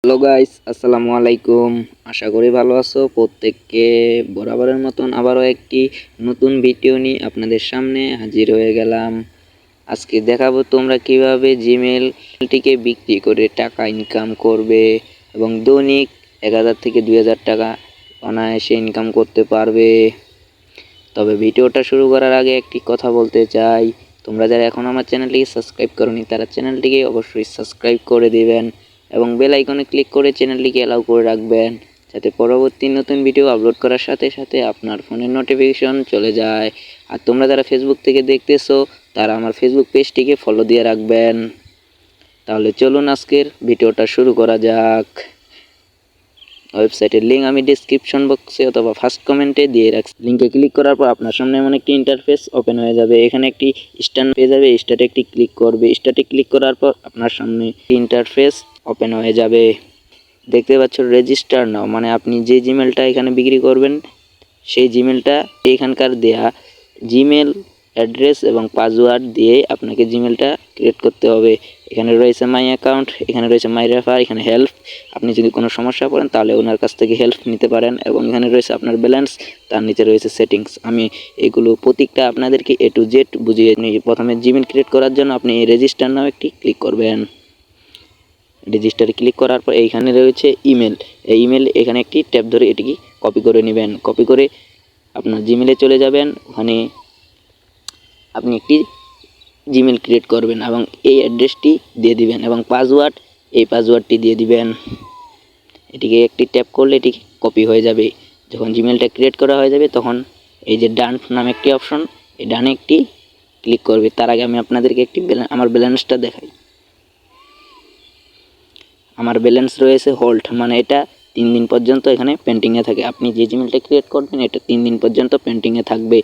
Hello guys, আসসালামু আলাইকুম। আশা করি ভালো আছো প্রত্যেককে। বরাবরের মতন আবারও একটি নতুন ভিডিও নিয়ে আপনাদের সামনে হাজির হয়ে গেলাম। আজকে দেখাবো তোমরা কিভাবে জিমেলটিকে বিক্রি করে টাকা ইনকাম করবে এবং দৈনিক 1000 থেকে 2000 টাকা অনায়াসে ইনকাম করতে পারবে। তবে ভিডিওটা শুরু করার আগে একটি কথা বলতে চাই, তোমরা যারা এখন আমার চ্যানেলটিকে সাবস্ক্রাইব করোনি তারা চ্যানেলটিকে অবশ্যই সাবস্ক্রাইব করে দিবেন এবং বেল আইকনে ক্লিক করে চ্যানেলটিকে অ্যালাউ করে রাখবেন, যাতে পরবর্তী নতুন ভিডিও আপলোড করার সাথে সাথে আপনার ফোনের নোটিফিকেশন চলে যায়। আর তোমরা যারা ফেসবুক থেকে দেখতেছো তারা আমার ফেসবুক পেজটিকে ফলো দিয়ে রাখবেন। তাহলে চলুন আজকের ভিডিওটা শুরু করা যাক। ওয়েবসাইটের লিঙ্ক আমি ডেসক্রিপশন বক্সে অথবা ফার্স্ট কমেন্টে দিয়ে রাখছি। লিঙ্কে ক্লিক করার পর আপনার সামনে এমন একটি ইন্টারফেস ওপেন হয়ে যাবে। এখানে একটি স্ট্যান্ড পেয়ে যাবে, স্টার্টে একটি ক্লিক করবে। স্টার্টে ক্লিক করার পর আপনার সামনে ইন্টারফেস ওপেন হয়ে যাবে। দেখতে পাচ্ছ রেজিস্টার নাও, মানে আপনি যে জিমেলটা এখানে বিক্রি করবেন সেই জিমেলটা এখানকার দেয়া জিমেল অ্যাড্রেস এবং পাসওয়ার্ড দিয়ে আপনাকে জিমেলটা ক্রিয়েট করতে হবে। এখানে রয়েছে মাই অ্যাকাউন্ট, এখানে রয়েছে মাই রেফার, এখানে হেল্প। আপনি যদি কোনো সমস্যা পড়েন তাহলে ওনার কাছ থেকে হেল্প নিতে পারেন এবং এখানে রয়েছে আপনার ব্যালেন্স, তার নিচে রয়েছে সেটিংস। আমি এগুলো প্রত্যেকটা আপনাদেরকে A to Z বুঝিয়ে নিই। প্রথমে জিমেল ক্রিয়েট করার জন্য আপনি এই রেজিস্টার নাও একটি ক্লিক করবেন। রেজিস্টারে ক্লিক করার পর এইখানে রয়েছে ইমেল। এই ইমেল এখানে একটি ট্যাব ধরে এটিকে কপি করে নেবেন। কপি করে আপনার জিমেলে চলে যাবেন। ওখানে আপনি একটি জিমেল ক্রিয়েট করবেন এবং এই অ্যাড্রেসটি দিয়ে দিবেন এবং পাসওয়ার্ড এই পাসওয়ার্ডটি দিয়ে দিবেন। এটিকে একটি ট্যাপ করলে এটি কপি হয়ে যাবে। যখন জিমেলটা ক্রিয়েট করা হয়ে যাবে তখন এই যে ডান নামে একটি অপশন, এই ডানে একটি ক্লিক করবে। তার আগে আমি আপনাদেরকে একটি আমার ব্যালেন্সটা দেখাই। আমার ব্যালেন্স রয়েছে হোল্ড, মানে এটা 3 দিন পর্যন্ত এখানে পেন্ডিংয়ে থাকে। আপনি যে জিমেলটা ক্রিয়েট করবেন এটা 3 দিন পর্যন্ত পেন্ডিংয়ে থাকবে।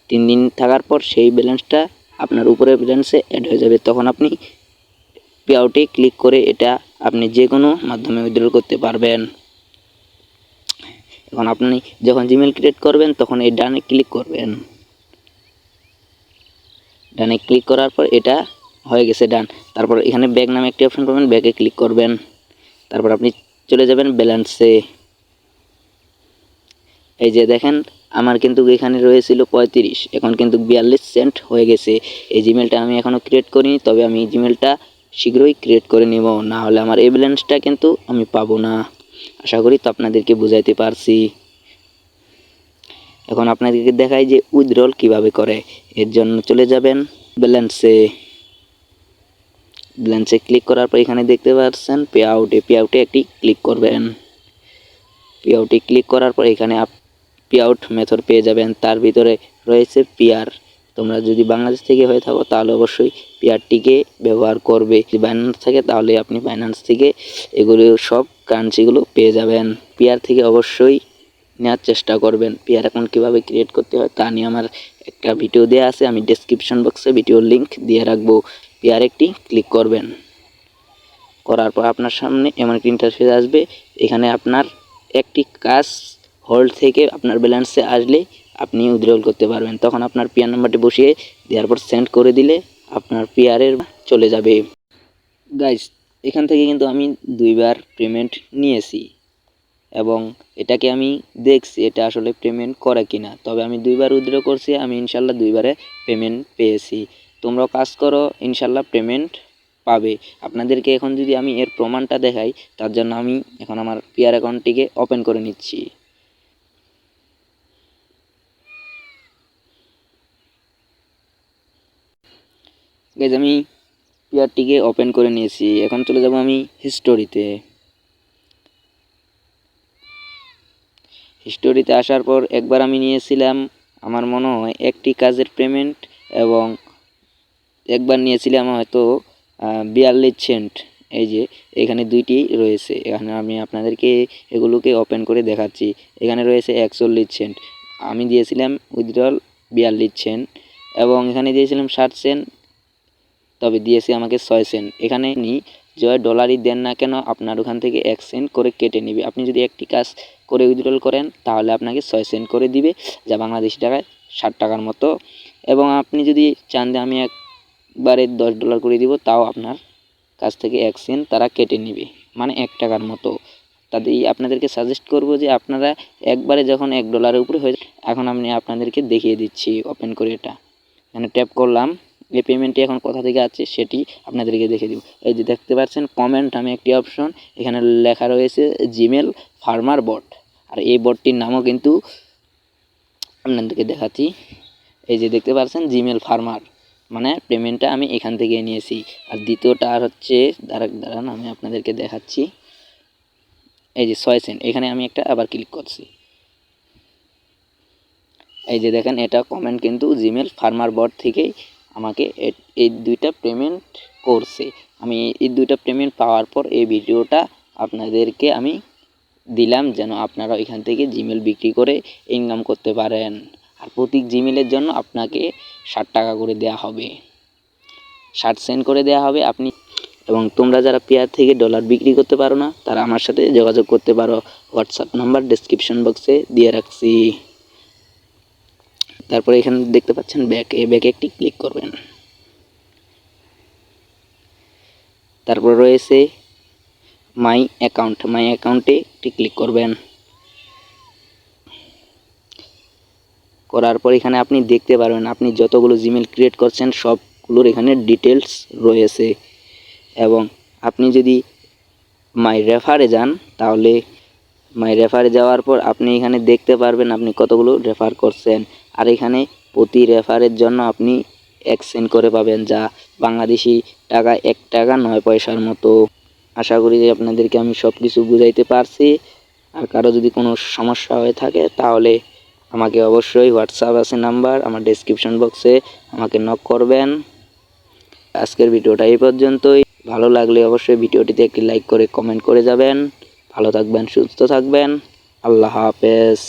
3 দিন থাকার পর সেই ব্যালেন্সটা আপনার উপরের ব্যালেন্সে অ্যাড হয়ে যাবে। তখন আপনি পে আউটে ক্লিক করে এটা আপনি যে কোনো মাধ্যমে উইথড্র করতে পারবেন। এখন আপনি যখন জিমেল ক্রিয়েট করবেন তখন এই ডানে ক্লিক করবেন। ডানে ক্লিক করার পর এটা হয়ে গেছে ডান। তারপর এখানে ব্যাক নামে একটি অপশন পাবেন, ব্যাকে ক্লিক করবেন। তারপর আপনি চলে যাবেন ব্যালেন্সে। এই যে দেখেন আমার কিন্তু এখানে রয়েছিল 35, এখন কিন্তু 42 সেন্ট হয়ে গেছে। এই জিমেলটা আমি এখনও ক্রিয়েট করিনি, তবে আমি এই জিমেলটা শীঘ্রই ক্রিয়েট করে নেব, না হলে আমার এই ব্যালেন্সটা কিন্তু আমি পাবো না। আশা করি তো আপনাদেরকে বুঝাইতে পারছি। এখন আপনাদেরকে দেখাই যে উইথড্রল কিভাবে করে। এর জন্য চলে যাবেন ব্যালেন্সে। ব্যালেন্সে ক্লিক করার পর এখানে দেখতে পাচ্ছেন পে আউটে একটি ক্লিক করবেন। পে আউটে ক্লিক করার পর এখানে পে আউট মেথড পেয়ে যাবেন। তার ভিতরে রয়েছে পিআর। তোমরা যদি বাংলাদেশ থেকে হয়ে থাকো তাহলে অবশ্যই পিআরটিকে ব্যবহার করবে। যদি বাইন্যান্স থাকে তাহলে আপনি বাইন্যান্স থেকে এগুলো সব কারেন্সিগুলো পেয়ে যাবেন। পিআর থেকে অবশ্যই নেওয়ার চেষ্টা করবেন। পিআর অ্যাকাউন্ট কীভাবে ক্রিয়েট করতে হয় তা নিয়ে আমার একটা ভিডিও দেওয়া আছে, আমি ডেসক্রিপশন বক্সে ভিডিওর লিঙ্ক দিয়ে রাখবো। পিআর একটি ক্লিক করবেন। করার পর আপনার সামনে এমন একটি ইন্টারফেস আসবে। এখানে আপনার একটি কাজ হোল্ড থেকে আপনার ব্যালেন্সে আসলে আপনি উইথড্রল করতে পারবেন। তখন আপনার পিআর নাম্বারটি বসিয়ে দেওয়ার পর সেন্ড করে দিলে আপনার পিআরের চলে যাবে। গাইস, এখান থেকে কিন্তু আমি 2বার পেমেন্ট নিয়েছি এবং এটাকে আমি দেখছি এটা আসলে পেমেন্ট করে কিনা। তবে আমি 2বার উইথড্র করছি, আমি ইনশাল্লাহ 2বারে পেমেন্ট পেয়েছি। তোমরাও কাজ করো, ইনশাল্লাহ পেমেন্ট পাবে। আপনাদেরকে এখন যদি আমি এর প্রমাণটা দেখাই, তার জন্য আমি এখন আমার পিআর অ্যাকাউন্টটিকে ওপেন করে নিচ্ছি। গাইজ, আমি পিআরটিকে ওপেন করে নিয়েছি। এখন চলে যাব আমি হিস্টোরিতে। হিস্টোরিতে আসার পর একবার আমি নিয়েছিলাম আমার মনে হয় একটি কাজের পেমেন্ট এবং একবার নিয়েছিলাম হয়তো 42 সেন্ট। এই যে এখানে 2টি রয়েছে, এখানে আমি আপনাদেরকে এগুলোকে ওপেন করে দেখাচ্ছি। এখানে রয়েছে 41 সেন্ট, আমি দিয়েছিলাম উইথড্রল 42 সেন্ট এবং এখানে দিয়েছিলাম 60 সেন্ট, তবে দিয়েছে আমাকে 6 সেন্ট। এখানে যে ডলারই দেন না কেন আপনার ওখান থেকে 1 সেন্ট করে কেটে নেবে। আপনি যদি একটি কাজ করে উইথড্রল করেন তাহলে আপনাকে 6 সেন্ট করে দিবে, যা বাংলাদেশি টাকায় 60 টাকার মতো। এবং আপনি যদি চান যে আমি একবারে $10 করে দিব, তাও আপনার কাছ থেকে 1 সেন্ট তারা কেটে নেবে। মানে 1 টাকার মতো। তাই আপনাদেরকে সাজেস্ট করব যে আপনারা একবারে যখন $1 উপরে হয়ে যায়, এখন আমি আপনাদেরকে দেখিয়ে দিচ্ছি ওপেন করে এটা। এখানে ট্যাপ করলাম, এই পেমেন্টটি এখন কোথা থেকে আসছে সেটি আপনাদেরকে দেখিয়ে দিব। এই যে দেখতে পাচ্ছেন কমেন্ট নামে একটি অপশন, এখানে লেখা রয়েছে জিমেল ফার্মার বট। আর এই বটটির নামও কিন্তু আপনাদেরকে দেখাচ্ছি। এই যে দেখতে পাচ্ছেন জিমেল ফার্মার, মানে পেমেন্টটা আমি এখান থেকে নিয়েছি। আর দ্বিতীয়টা আর হচ্ছে দাঁড়ান আমি আপনাদেরকে দেখাচ্ছি। এই যে 6 সেন্ট, এখানে আমি একটা আবার ক্লিক করছি। এই যে দেখেন এটা কমেন্ট কিন্তু জিমেল ফার্মার বট থেকেই আমাকে এই দুইটা পেমেন্ট করছে। আমি এই দুইটা পেমেন্ট পাওয়ার পর এই ভিডিওটা আপনাদেরকে আমি দিলাম যেন আপনারা এখান থেকে জিমেল বিক্রি করে ইনকাম করতে পারেন। আর প্রতি জিমেলের জন্য আপনাকে 60 টাকা করে দেওয়া হবে, 60 সেন্ট করে দেওয়া হবে আপনি। এবং তোমরা যারা পেয়ার থেকে ডলার বিক্রি করতে পারো না, তারা আমার সাথে যোগাযোগ করতে পারো। হোয়াটসঅ্যাপ নাম্বার ডেসক্রিপশন বক্সে দিয়ে রাখছি। তারপরে এখানে দেখতে পাচ্ছেন ব্যাক, এই ব্যাকে একটি ক্লিক করবেন। তারপর রয়েছে মাই অ্যাকাউন্ট, মাই অ্যাকাউন্টে একটি ক্লিক করবেন। করার পর এখানে আপনি দেখতে পারবেন আপনি যতগুলো জিমেল ক্রিয়েট করছেন সবগুলোর এখানে ডিটেলস রয়েছে। এবং আপনি যদি মাই রেফারে যান, তাহলে মাই রেফারে যাওয়ার পর আপনি এখানে দেখতে পারবেন আপনি কতগুলো রেফার করছেন। আর এখানে প্রতি রেফারের জন্য আপনি 1 সেন্ট করে পাবেন, যা বাংলাদেশি টাকা 1 টাকা 9 পয়সার মতো। আশা করি যে আপনাদেরকে আমি সব কিছু বুঝাইতে পারছি। আর কারো যদি কোনো সমস্যা হয়ে থাকে তাহলে আমাকে অবশ্যই হোয়াটসঅ্যাপ আছে নাম্বার আমার ডেসক্রিপশন বক্সে, আমাকে নক করবেন। আজকের ভিডিওটা এই পর্যন্তই। ভালো লাগলে অবশ্যই ভিডিওটিতে একটি লাইক করে কমেন্ট করে যাবেন। ভালো থাকবেন, সুস্থ থাকবেন। আল্লাহ হাফেজ।